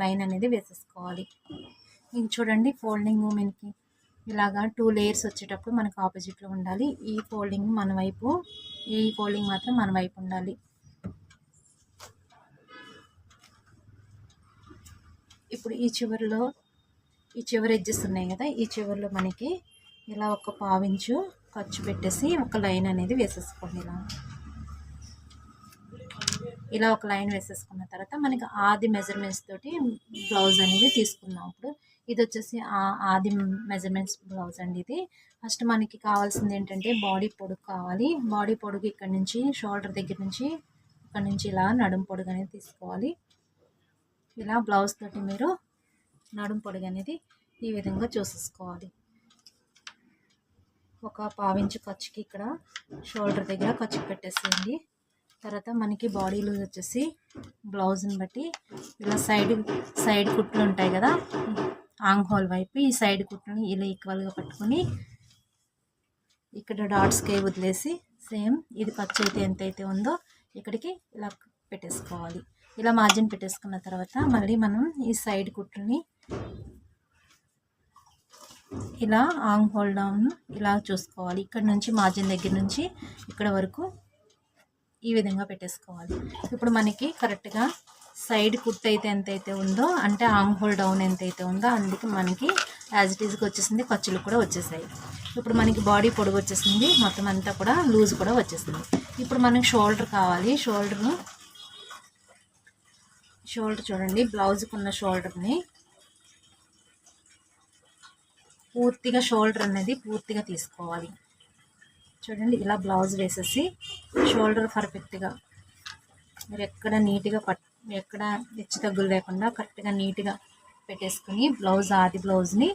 Line అనేది వేసేసుకోవాలి. ఇది చూడండి ఫోల్డింగ్ మనకి ఇలాగా 2 లేయర్స్ వచ్చేటప్పుడు మనకు ఆపోజిట్లో ఉండాలి. ఈ ఫోల్డింగ్ మన వైపు, ఈ ఫోల్డింగ్ మాత్రం మన వైపు ఉండాలి. ఇప్పుడు ఈ చివరి ఎడ్జెస్ ఉన్నాయి కదా, ఈ చివరిలో మనకి ఇలా ఒక పావించు ఖర్చు పెట్టేసి ఒక లైన్ అనేది వేసేసుకోండి. ఇలా ఒక లైన్ వేసేసుకున్న తర్వాత మనకి ఆది మెజర్మెంట్స్ తోటి బ్లౌజ్ అనేది తీసుకున్నాం. ఇప్పుడు ఇది వచ్చేసి ఆది మెజర్మెంట్స్ బ్లౌజ్ అండి. ఇది ఫస్ట్ మనకి కావాల్సింది ఏంటంటే బాడీ పొడుగు కావాలి. బాడీ పొడుగు ఇక్కడ నుంచి షోల్డర్ దగ్గర నుంచి ఇక్కడ నుంచి ఇలా నడుము పొడుగు అనేది తీసుకోవాలి. ఇలా బ్లౌజ్ తోటి మీరు నడుము పొడుగు అనేది ఈ విధంగా చూసేసుకోవాలి. ఒక పావించు ఖర్చుకి ఇక్కడ షోల్డర్ దగ్గర ఖర్చు పెట్టేసేయండి. తర్వాత మనకి బాడీ లూజ్ వచ్చేసి బ్లౌజ్ని బట్టి ఇలా సైడ్ కుట్లు ఉంటాయి కదా, ఆంగ్ హోల్ వైపు ఈ సైడ్ కుట్లని ఇలా ఈక్వల్గా పట్టుకొని ఇక్కడ డాట్స్కి వదిలేసి సేమ్ ఇది ఖర్చు అయితే ఎంతైతే ఉందో ఇక్కడికి ఇలా పెట్టేసుకోవాలి. ఇలా మార్జిన్ పెట్టేసుకున్న తర్వాత మళ్ళీ మనం ఈ సైడ్ కుట్లని ఇలా ఆంగ్ హోల్ డౌన్ ఇలా చూసుకోవాలి. ఇక్కడ నుంచి మార్జిన్ దగ్గర నుంచి ఇక్కడ వరకు ఈ విధంగా పెట్టేసుకోవాలి. ఇప్పుడు మనకి కరెక్ట్గా సైడ్ కుట్ అయితే ఎంతైతే ఉందో అంటే ఆంగ్ హోల్ డౌన్ ఎంతైతే ఉందో అందుకే మనకి యాజ్ ఇట్ ఈజ్గా వచ్చేసింది. ఖర్చులు కూడా వచ్చేసాయి. ఇప్పుడు మనకి బాడీ పొడుగు వచ్చేసింది, మొత్తం అంతా కూడా లూజ్ కూడా వచ్చేసింది. ఇప్పుడు మనకి షోల్డర్ కావాలి. షోల్డర్ చూడండి, బ్లౌజ్కి ఉన్న షోల్డర్ని పూర్తిగా షోల్డర్ అనేది పూర్తిగా తీసుకోవాలి. చూడండి ఇలా బ్లౌజ్ వేసేసి షోల్డర్ పర్ఫెక్ట్గా మీరు ఎక్కడ నీట్గా ఎక్కడ హెచ్చు తగ్గులు లేకుండా కరెక్ట్గా నీట్గా పెట్టేసుకుని ఆది బ్లౌజ్ని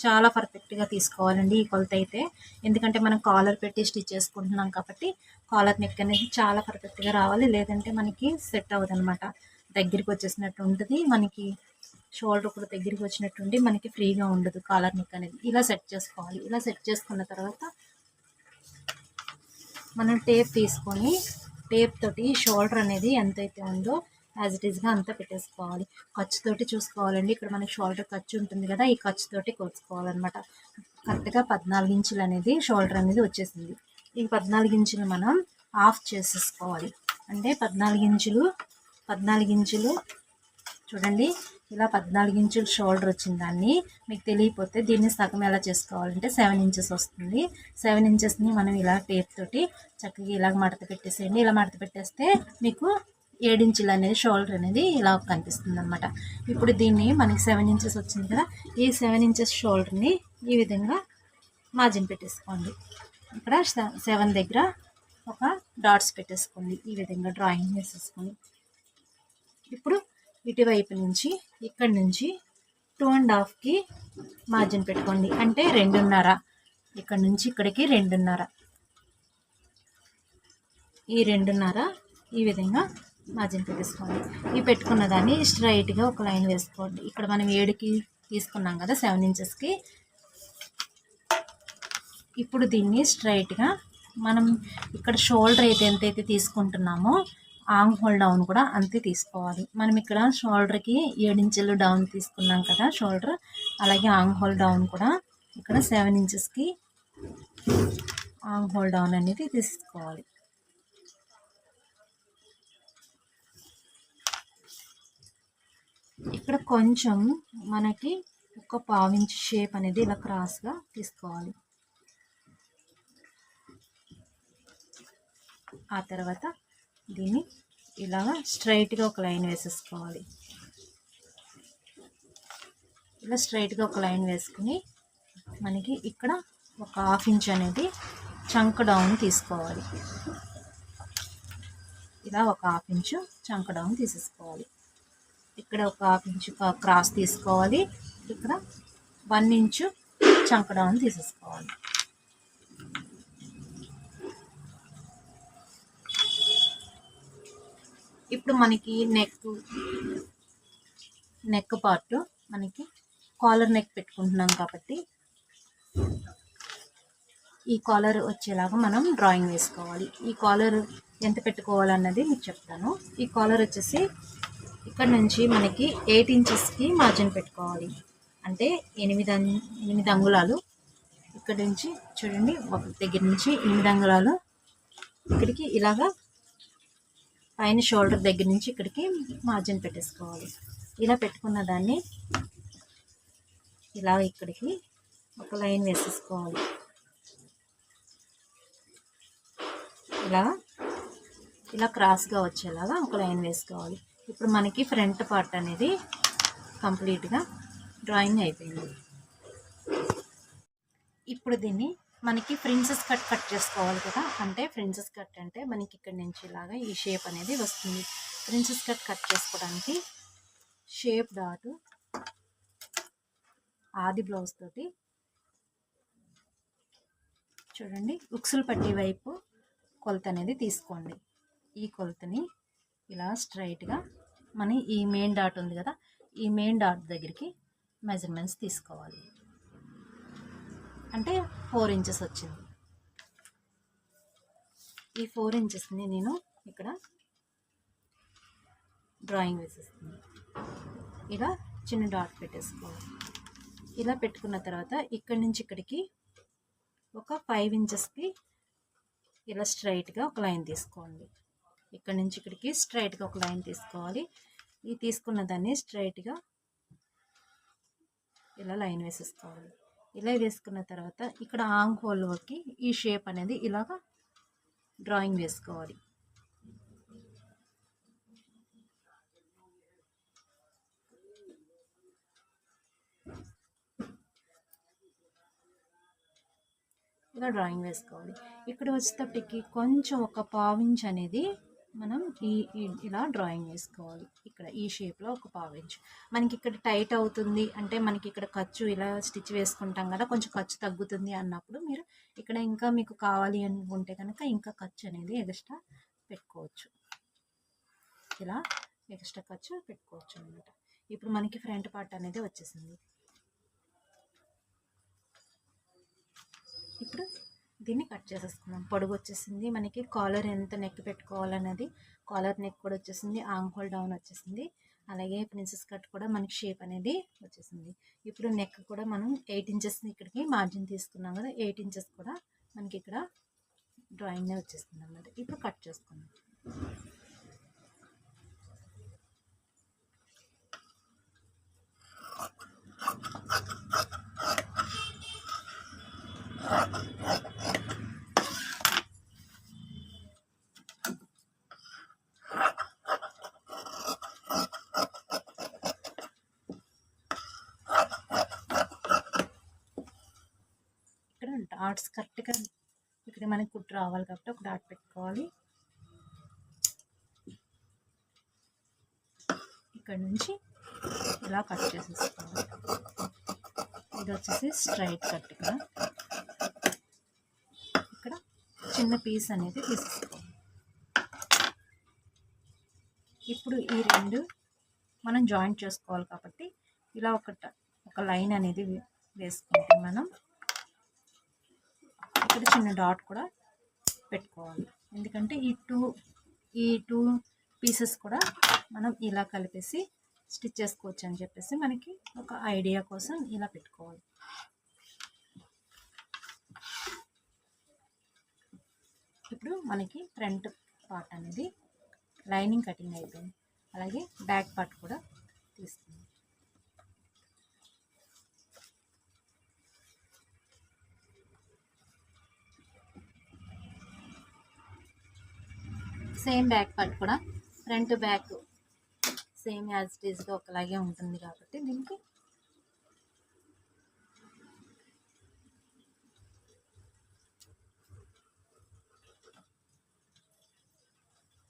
చాలా పర్ఫెక్ట్గా తీసుకోవాలండి ఈ కొలత అయితే. ఎందుకంటే మనం కాలర్ పెట్టి స్టిచ్ చేసుకుంటున్నాం కాబట్టి కాలర్ నెక్ అనేది చాలా పర్ఫెక్ట్గా రావాలి, లేదంటే మనకి సెట్ అవ్వదు అనమాట. దగ్గరికి వచ్చేసినట్టు ఉంటుంది, మనకి షోల్డర్ కూడా దగ్గరికి వచ్చినట్టుండి మనకి ఫ్రీగా ఉండదు కాలర్ నెక్ అనేది. ఇలా సెట్ చేసుకోవాలి. ఇలా సెట్ చేసుకున్న తర్వాత మనం టేప్ తీసుకొని టేప్ తోటి షోల్డర్ అనేది ఎంతైతే ఉందో యాజ్ ఇట్ ఈస్గా అంతా పెట్టేసుకోవాలి. ఖర్చుతోటి చూసుకోవాలండి. ఇక్కడ మనకి షోల్డర్ ఖర్చు ఉంటుంది కదా, ఈ ఖర్చుతోటి కొలుసుకోవాలన్నమాట. కరెక్ట్గా 14 ఇంచులు అనేది షోల్డర్ అనేది వచ్చేసింది. ఈ 14 ఇంచులు మనం ఆఫ్ చేసేసుకోవాలి. అంటే 14 ఇంచులు చూడండి ఇలా 14 ఇంచులు షోల్డర్ వచ్చిన దాన్ని మీకు తెలియకపోతే దీన్ని సగం ఎలా చేసుకోవాలంటే 7 ఇంచెస్ వస్తుంది. 7 ఇంచెస్ని మనం ఇలా టేప్ తోటి చక్కగా ఇలా మడత పెట్టేసేయండి. ఇలా మడత పెట్టేస్తే మీకు 7 ఇంచులు అనేది షోల్డర్ అనేది ఇలా కనిపిస్తుంది అనమాట. ఇప్పుడు దీన్ని మనకి 7 ఇంచెస్ వచ్చింది కదా, ఈ 7 ఇంచెస్ షోల్డర్ని ఈ విధంగా మార్జిన్ పెట్టేసుకోండి. ఇక్కడ 7 దగ్గర ఒక డాట్స్ పెట్టేసుకోండి. ఈ విధంగా డ్రాయింగ్ వేసేసుకొని ఇప్పుడు ఇటువైపు నుంచి ఇక్కడ నుంచి 2.5కి మార్జిన్ పెట్టుకోండి. అంటే 2.5, ఇక్కడ నుంచి ఇక్కడికి 2.5, ఈ 2.5 ఈ విధంగా మార్జిన్ పెట్టేసుకోండి. ఈ పెట్టుకున్న దాన్ని స్ట్రైట్గా ఒక లైన్ వేసుకోండి. ఇక్కడ మనం 7కి తీసుకున్నాం కదా 7 ఇంచెస్కి. ఇప్పుడు దీన్ని స్ట్రైట్గా మనం ఇక్కడ షోల్డర్ అయితే ఎంతైతే తీసుకుంటున్నామో ఆర్మ్ హోల్ డౌన్ కూడా అంతే తీసుకోవాలి. మనం ఇక్కడ షోల్డర్కి 7 ఇంచులు డౌన్ తీసుకున్నాం కదా షోల్డర్, అలాగే ఆర్మ్ హోల్ డౌన్ కూడా ఇక్కడ 7 ఇంచెస్కి ఆర్మ్ హోల్ డౌన్ అనేది తీసుకోవాలి. ఇక్కడ కొంచెం మనకి ఒక 1/2 ఇంచ్ షేప్ అనేది ఇలా క్రాస్గా తీసుకోవాలి. ఆ తర్వాత దీన్ని ఇలాగా స్ట్రైట్గా ఒక లైన్ వేసేసుకోవాలి. ఇలా స్ట్రైట్గా ఒక లైన్ వేసుకుని మనకి ఇక్కడ ఒక 1/2 ఇంచ్ అనేది చంక్ డౌన్ తీసుకోవాలి. ఇలా ఒక 1/2 ఇంచు చంక్ డౌన్ తీసేసుకోవాలి. ఇక్కడ ఒక 1/2 ఇంచు క్రాస్ తీసుకోవాలి. ఇక్కడ 1 ఇంచు చంక్ డౌన్ తీసేసుకోవాలి. ఇప్పుడు మనకి నెక్ పార్ట్ మనకి కాలర్ నెక్ పెట్టుకుంటున్నాం కాబట్టి ఈ కాలర్ వచ్చేలాగా మనం డ్రాయింగ్ వేసుకోవాలి. ఈ కాలర్ ఎంత పెట్టుకోవాలన్నది మీకు చెప్తాను. ఈ కాలర్ వచ్చేసి ఇక్కడ నుంచి మనకి 8 ఇంచెస్కి మార్జిన్ పెట్టుకోవాలి. అంటే 8 అంగుళాలు. ఇక్కడ నుంచి చూడండి, ఒక దగ్గర నుంచి 8 అంగుళాలు ఇక్కడికి ఇలాగా పైన షోల్డర్ దగ్గర నుంచి ఇక్కడికి మార్జిన్ పెట్టేసుకోవాలి. ఇలా పెట్టుకున్న దాన్ని ఇలా ఇక్కడికి ఒక లైన్ వేసేసుకోవాలి. ఇలా క్రాస్గా వచ్చేలాగా ఒక లైన్ వేసుకోవాలి. ఇప్పుడు మనకి ఫ్రంట్ పార్ట్ అనేది కంప్లీట్గా డ్రాయింగ్ అయిపోయింది. ఇప్పుడు దీన్ని మనకి ప్రిన్సెస్ కట్ చేసుకోవాలి కదా. అంటే ప్రిన్సెస్ కట్ అంటే మనకి ఇక్కడ నుంచి ఇలాగా ఈ షేప్ అనేది వస్తుంది. ప్రిన్సెస్ కట్ చేసుకోవడానికి షేప్ డాట్ ఆది బ్లౌజ్ తోటి చూడండి, ఉక్సులు పట్టి వైపు కొలత అనేది తీసుకోండి. ఈ కొలతని ఇలా స్ట్రైట్గా మన ఈ మెయిన్ డాట్ ఉంది కదా, ఈ మెయిన్ డాట్ దగ్గరికి మెజర్మెంట్స్ తీసుకోవాలి. అంటే 4 ఇంచెస్ వచ్చింది. ఈ 4 ఇంచెస్ని నేను ఇక్కడ డ్రాయింగ్ వేసేస్తుంది. ఇలా చిన్న డాట్ పెట్టేసుకోవాలి. ఇలా పెట్టుకున్న తర్వాత ఇక్కడి నుంచి ఇక్కడికి ఒక 5 ఇంచెస్కి ఇలా స్ట్రైట్గా ఒక లైన్ తీసుకోండి. ఇక్కడ నుంచి ఇక్కడికి స్ట్రైట్గా ఒక లైన్ తీసుకోవాలి. ఈ తీసుకున్న దాన్ని స్ట్రైట్గా ఇలా లైన్ వేసేసుకోవాలి. ఇలా వేసుకున్న తర్వాత ఇక్కడ ఆంగ్ హోల్కి ఈ షేప్ అనేది ఇలాగా డ్రాయింగ్ వేసుకోవాలి. ఇలా డ్రాయింగ్ వేసుకోవాలి. ఇక్కడ వచ్చేటప్పటికి కొంచెం ఒక 1/4 ఇంచ్ అనేది మనం ఇలా డ్రాయింగ్ వేసుకోవాలి. ఇక్కడ ఈ షేప్లో ఒక 1/4 ఇంచ్. మనకి ఇక్కడ టైట్ అవుతుంది అంటే మనకి ఇక్కడ ఖర్చు ఇలా స్టిచ్ వేసుకుంటాం కదా, కొంచెం ఖర్చు తగ్గుతుంది అన్నప్పుడు మీరు ఇక్కడ ఇంకా మీకు కావాలి అనుకుంటే కనుక ఇంకా ఖర్చు అనేది ఎక్స్ట్రా పెట్టుకోవచ్చు. ఇలా ఎక్స్ట్రా ఖర్చు పెట్టుకోవచ్చు అనమాట. ఇప్పుడు మనకి ఫ్రంట్ పార్ట్ అనేది వచ్చేసింది. ఇప్పుడు దీన్ని కట్ చేసేసుకున్నాం. పొడుగు వచ్చేసింది. మనకి కాలర్ ఎంత నెక్ పెట్టుకోవాలన్నది కాలర్ నెక్ కూడా వచ్చేసింది. ఆర్మ్ హోల్ డౌన్ వచ్చేసింది. అలాగే ప్రిన్సెస్ కట్ కూడా మనకి షేప్ అనేది వచ్చేసింది. ఇప్పుడు నెక్ కూడా మనం 8 ఇంచెస్ ఇక్కడికి మార్జిన్ తీసుకున్నాం కదా, 8 ఇంచెస్ కూడా మనకి ఇక్కడ డ్రాయింగ్ వచ్చేస్తుంది అన్నమాట. ఇప్పుడు కట్ చేసుకున్నాం. డాట్స్ కరెక్ట్గా ఇక్కడ మనకి కుట్టు రావాలి కాబట్టి ఒక డాట్ పెట్టుకోవాలి. ఇక్కడ నుంచి ఇలా కట్ చేసేసుకోవాలి. ఇది వచ్చేసి స్ట్రైట్ కట్. ఇక్కడ చిన్న పీస్ అనేది తీసేసుకోవాలి. ఇప్పుడు ఈ రెండు మనం జాయింట్ చేసుకోవాలి కాబట్టి ఇలా ఒక లైన్ అనేది వేసుకుంటే మనం ఇక్కడ చిన్న డాట్ కూడా పెట్టుకోవాలి. ఎందుకంటే ఈ టూ పీసెస్ కూడా మనం ఇలా కలిపేసి స్టిచ్ చేసుకోవచ్చు అని చెప్పేసి మనకి ఒక ఐడియా కోసం ఇలా పెట్టుకోవాలి. ఇప్పుడు మనకి ఫ్రంట్ పార్ట్ అనేది లైనింగ్ కటింగ్ అయిపోయింది. అలాగే బ్యాక్ పార్ట్ కూడా తీసుకుందాం. సేమ్ బ్యాక్ పార్ట్ కూడా front back same as it ఈస్గా ఒకలాగే ఉంటుంది కాబట్టి దీనికి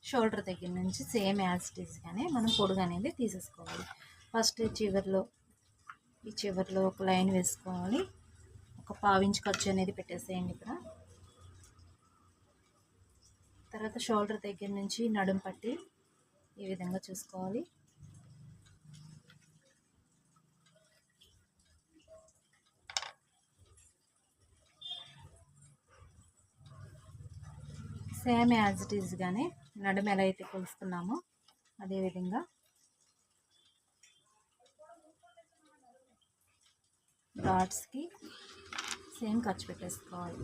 షోల్డర్ దగ్గర నుంచి సేమ్ యాజ్ ఇట్ ఈస్గానే మనం పొడుగు అనేది తీసేసుకోవాలి. ఫస్ట్ ఈ చివర్లో ఒక లైన్ వేసుకోవాలి. ఒక 1/4 ఇంచ్ ఖర్చు అనేది పెట్టేసేయండి ఇక్కడ. తర్వాత షోల్డర్ దగ్గర నుంచి నడుం పట్టి ఈ విధంగా చూసుకోవాలి. సేమ్ యాజ్ ఇట్ ఈస్గానే నడుము ఎలా అయితే కొలుస్తున్నామో అదేవిధంగా డాట్స్కి సేమ్ ఖర్చు పెట్టేసుకోవాలి.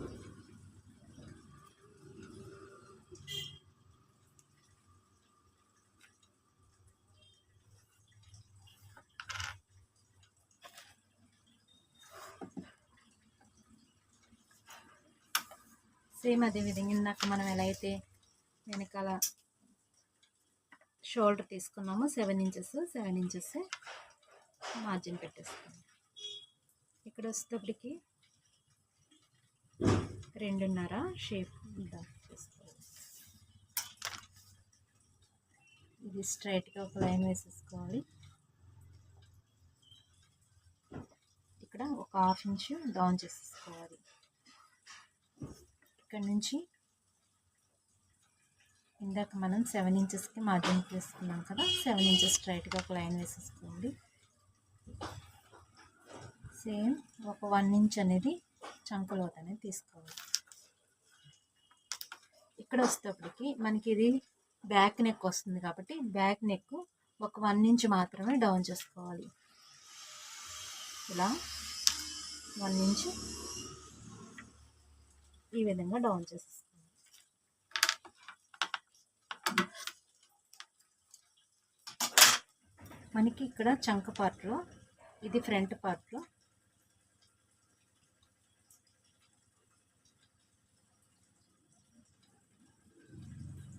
సేమ్ అదేవిధంగా ఇందాక మనం ఎలా అయితే వెనకాల షోల్డర్ తీసుకున్నాము 7 ఇంచెస్ మార్జిన్ పెట్టేస్తాము. ఇక్కడ వచ్చేటప్పటికి 2.5 షేప్ చేసుకోవాలి. ఇది స్ట్రైట్గా ఒక లైన్ వేసేసుకోవాలి. ఇక్కడ ఒక 1/2 ఇంచు డౌన్ చేసేసుకోవాలి. ఇక్కడ నుంచి ఇందాక మనం 7 ఇంచెస్కి మార్జిన్ తీసుకున్నాం కదా, 7 ఇంచెస్ స్ట్రైట్గా ఒక లైన్ వేసేసుకోండి. సేమ్ ఒక 1 ఇంచ్ అనేది చంక లోతు అనేది తీసుకోవాలి. ఇక్కడ వచ్చేటప్పటికి మనకి ఇది బ్యాక్ నెక్ వస్తుంది కాబట్టి బ్యాక్ నెక్ ఒక 1 ఇంచ్ మాత్రమే డౌన్ చేసుకోవాలి. ఇలా 1 ఇంచ్ ఈ విధంగా డౌన్ చేసేసుకోవాలి. మనకి ఇక్కడ చంక పార్ట్లో, ఇది ఫ్రంట్ పార్ట్లో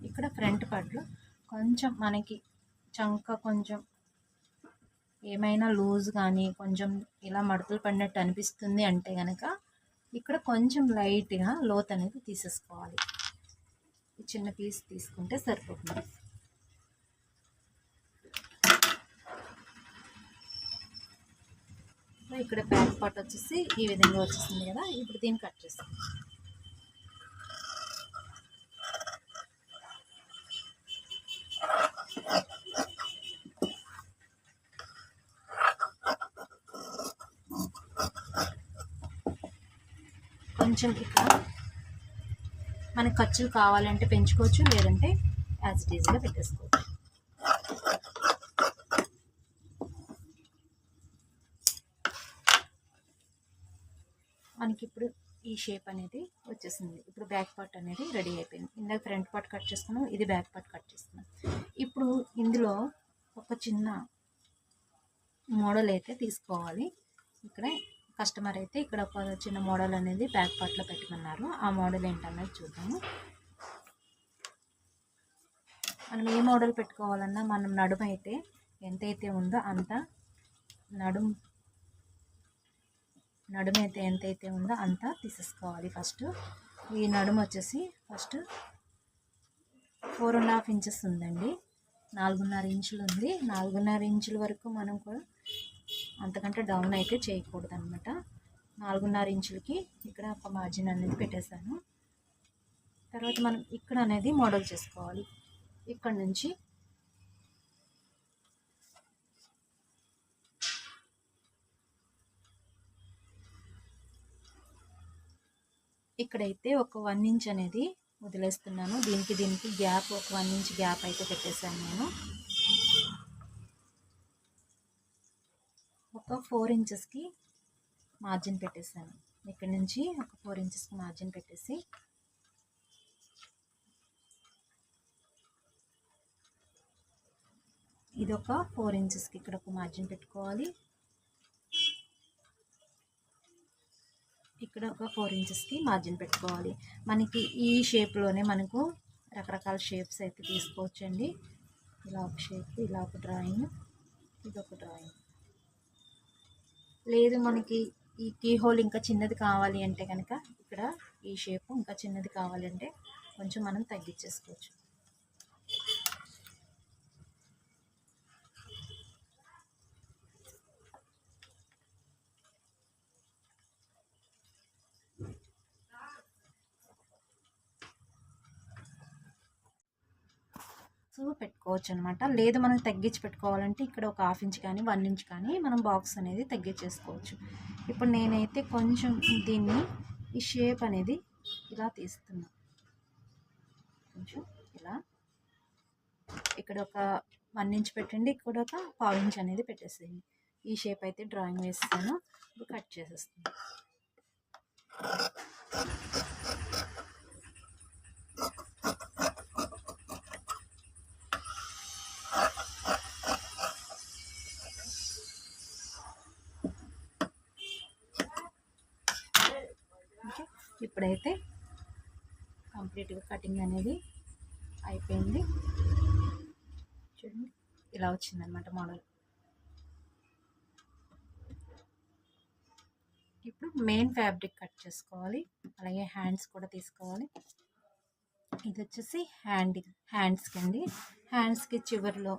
ఇక్కడ ఫ్రంట్ పార్ట్లో కొంచెం మనకి చంక కొంచెం ఏమైనా లూజ్ కానీ కొంచెం ఇలా మడతలు పడినట్టు అనిపిస్తుంది అంటే కనుక ఇక్కడ కొంచెం లైట్గా లోత్ అనేది తీసేసుకోవాలి. ఈ చిన్న పీస్ తీసుకుంటే సరిపోతుంది. ఇక్కడ బ్యాక్ పార్ట్ వచ్చేసి ఈ విధంగా వచ్చేసింది కదా, ఇప్పుడు దీన్ని కట్ చేస్తాం. కొంచెం ఇక్కడ మనకు ఖర్చులు కావాలంటే పెంచుకోవచ్చు, లేదంటే యాజ్ ఇట్ ఈజ్గా పెట్టేసుకోవచ్చు. మనకి ఇప్పుడు ఈ షేప్ అనేది వచ్చేసింది. ఇప్పుడు బ్యాక్ పార్ట్ అనేది రెడీ అయిపోయింది. ఇందాక ఫ్రంట్ పార్ట్ కట్ చేసుకున్నాం, ఇది బ్యాక్ పార్ట్ కట్ చేసుకున్నాం. ఇప్పుడు ఇందులో ఒక చిన్న మోడల్ అయితే తీసుకోవాలి. ఇక్కడ కస్టమర్ అయితే ఇక్కడ ఒక చిన్న మోడల్ అనేది బ్యాక్ పార్ట్లో పెట్టమన్నారు. ఆ మోడల్ ఏంటన్నది చూద్దాము. మనం ఏ మోడల్ పెట్టుకోవాలన్నా మనం నడుము అయితే ఎంతైతే ఉందో అంత నడుము అయితే ఎంతైతే ఉందో అంత తీసేసుకోవాలి. ఫస్ట్ ఈ నడుము వచ్చేసి ఫస్ట్ 4.5 ఇంచెస్ ఉందండి, 4.5 ఇంచులు ఉంది. 4.5 ఇంచుల వరకు మనం కూడా అంతకంటే డౌన్ అయితే చేయకూడదు అనమాట. 4.5 ఇంచులకి ఇక్కడ ఒక మార్జిన్ అనేది పెట్టేశాను. తర్వాత మనం ఇక్కడ అనేది మోడల్ చేసుకోవాలి. ఇక్కడ నుంచి ఇక్కడైతే ఒక 1 ఇంచ్ అనేది వదిలేస్తున్నాను. దీనికి గ్యాప్ ఒక 1 ఇంచ్ గ్యాప్ అయితే పెట్టేశాను నేను. ఒక 4 ఇంచెస్కి మార్జిన్ పెట్టేశాను. ఇక్కడ నుంచి ఒక 4 ఇంచెస్కి మార్జిన్ పెట్టేసి ఇది ఒక 4 ఇంచెస్కి ఇక్కడ ఒక మార్జిన్ పెట్టుకోవాలి. ఇక్కడ ఒక 4 ఇంచెస్కి మార్జిన్ పెట్టుకోవాలి. మనకి ఈ షేప్లోనే మనకు రకరకాల షేప్స్ అయితే తీసుకోవచ్చండి. ఇలా ఒక షేప్, ఇలా ఒక డ్రాయింగ్, ఇది ఒక డ్రాయింగ్. లేదు మనకి ఈ కీ హోల్ ఇంకా చిన్నది కావాలి అంటే కనుక ఇక్కడ ఈ షేప్ ఇంకా చిన్నది కావాలంటే కొంచెం మనం తగ్గించేసుకోవచ్చు. పెట్టుకోవచ్చు అనమాట. లేదు మనం తగ్గించి పెట్టుకోవాలంటే ఇక్కడ ఒక 1/2 ఇంచ్ కానీ 1 ఇంచ్ కానీ మనం బాక్స్ అనేది తగ్గించేసుకోవచ్చు. ఇప్పుడు నేనైతే కొంచెం దీన్ని ఈ షేప్ అనేది ఇలా తీస్తున్నా. కొంచెం ఇలా ఇక్కడ ఒక 1 ఇంచ్ పెట్టండి, ఇక్కడ ఒక 1/4 ఇంచ్ అనేది పెట్టేసేయండి. ఈ షేప్ అయితే డ్రాయింగ్ వేస్తాను. ఇప్పుడు కట్ చేసేస్తాను. ఓకే, ఇప్పుడైతే కంప్లీట్గా కటింగ్ అనేది అయిపోయింది. చూడండి ఇలా వచ్చిందనమాట మోడల్. ఇప్పుడు మెయిన్ ఫ్యాబ్రిక్ కట్ చేసుకోవాలి. అలాగే హ్యాండ్స్ కూడా తీసుకోవాలి. ఇది వచ్చేసి హ్యాండ్స్కి అండి. హ్యాండ్స్కి చివరిలో